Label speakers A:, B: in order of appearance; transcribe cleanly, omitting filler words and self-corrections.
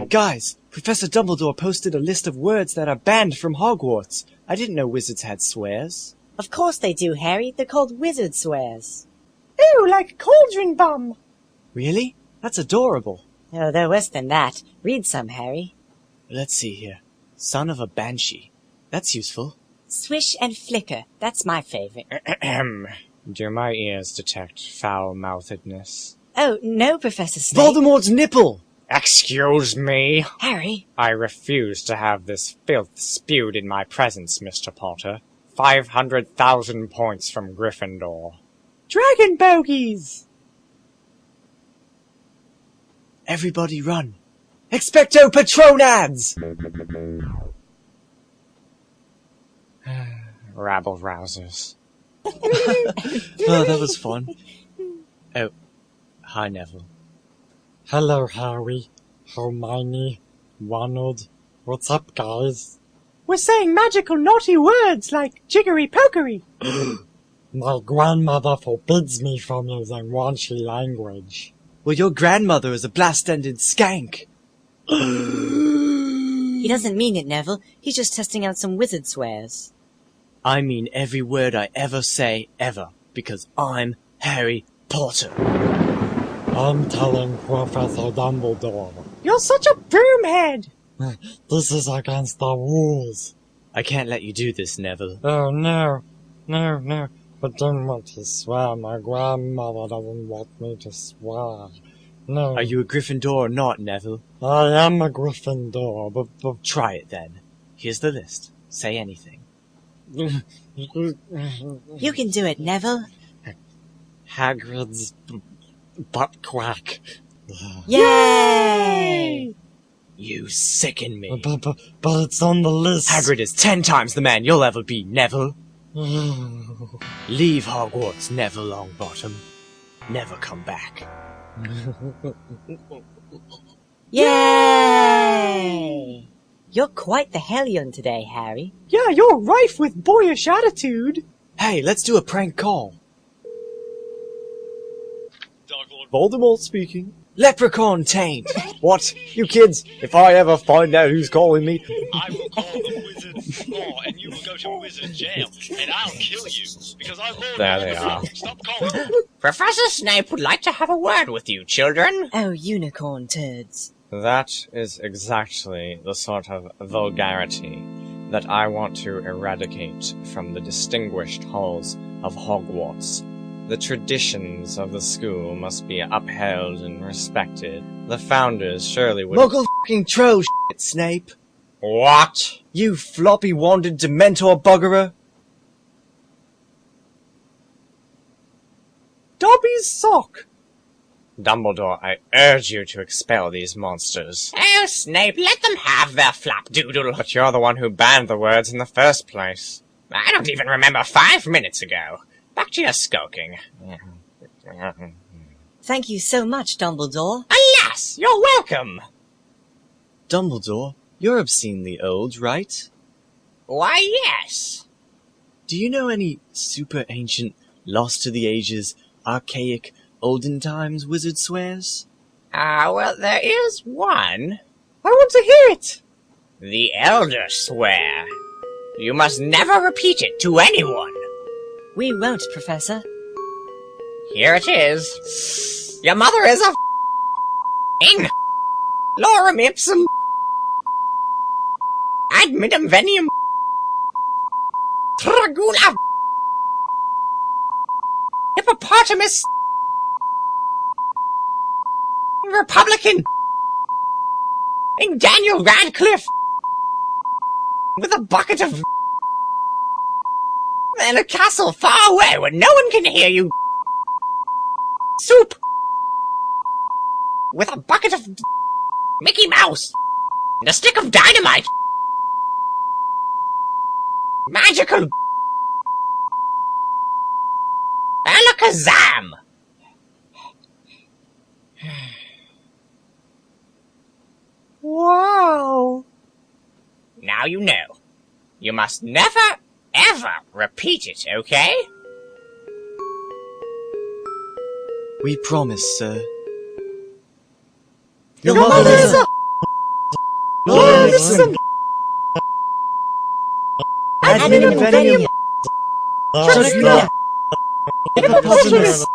A: Guys, Professor Dumbledore posted a list of words that are banned from Hogwarts. I didn't know wizards had swears.
B: Of course they do, Harry. They're called wizard swears.
C: Ooh, like cauldron bum.
A: Really? That's adorable.
B: Oh, they're worse than that. Read some, Harry.
A: Let's see here. Son of a banshee. That's useful.
B: Swish and flicker. That's my favorite.
D: Do my ears detect foul-mouthedness?
B: Oh, no, Professor Snape.
A: Voldemort's nipple!
D: Excuse me.
B: Harry.
D: I refuse to have this filth spewed in my presence, Mr. Potter. 500,000 points from Gryffindor.
C: Dragon bogies.
A: Everybody run. Expecto Patronads!
D: Rabble-rousers.
A: Oh, that was fun. Oh, hi, Neville.
E: Hello, Harry, Hermione, Ronald. What's up, guys?
C: We're saying magical naughty words like jiggery-pokery.
E: My grandmother forbids me from using raunchy language.
A: Well, your grandmother is a blast-ended skank.
B: He doesn't mean it, Neville. He's just testing out some wizard swears.
A: I mean every word I ever say, ever, because I'm Harry Potter.
E: I'm telling Professor Dumbledore.
C: You're such a broomhead.
E: This is against the rules.
A: I can't let you do this, Neville.
E: Oh, no. No. I don't want to swear. My grandmother doesn't want me to swear. No.
A: Are you a Gryffindor or not, Neville?
E: I am a Gryffindor, but
A: Try it then. Here's the list. Say anything.
B: You can do it, Neville.
E: Hagrid's butt quack.
B: Yay!
A: You sicken me.
E: But it's on the list.
A: Hagrid is 10 times the man you'll ever be, Neville. Leave Hogwarts, Neville Longbottom. Never come back.
B: Yay! You're quite the hellion today, Harry.
C: Yeah, you're rife with boyish attitude.
A: Hey, let's do a prank call. Dark Lord Voldemort speaking. Leprechaun taint.
D: What? You kids, if I ever find out who's calling me...
F: I will call the Wizard's Law, and you will go to wizard jail, and I'll kill you, because I'm Lord
D: There they are.
F: Stop calling.
G: Professor Snape would like to have a word with you, children.
B: Oh, unicorn turds.
D: That is exactly the sort of vulgarity that I want to eradicate from the distinguished halls of Hogwarts. The traditions of the school must be upheld and respected. The founders surely would—
A: Muggle f***ing troll shit, Snape.
D: What?
A: You floppy-wanded Dementor buggerer.
C: Dobby's sock.
D: Dumbledore, I urge you to expel these monsters.
G: Oh, Snape, let them have their flapdoodle.
D: But you're the one who banned the words in the first place.
G: I don't even remember 5 minutes ago. Back to your skulking.
B: Thank you so much, Dumbledore.
G: Alas, you're welcome.
A: Dumbledore, you're obscenely old, right?
G: Why, yes.
A: Do you know any super ancient, lost to the ages, archaic, olden times wizard swears?
G: Well, there is one.
C: I want to hear it.
G: The Elder Swear. You must never repeat it to anyone.
B: We won't, Professor.
G: Here it is. Your mother is a f***ing lorem ipsum ad midem venium tragula hippopotamus Republican in Daniel Radcliffe with a bucket of and a castle far away where no one can hear you soup with a bucket of Mickey Mouse and a stick of dynamite. Magical Alakazam.
C: Wow.
G: Now you know. You must never, ever repeat it, okay?
A: We promise, sir.
C: Your mother is a... Lord, this is a...
B: Ad minimum venium.
C: Just not...
B: Hippopotamus.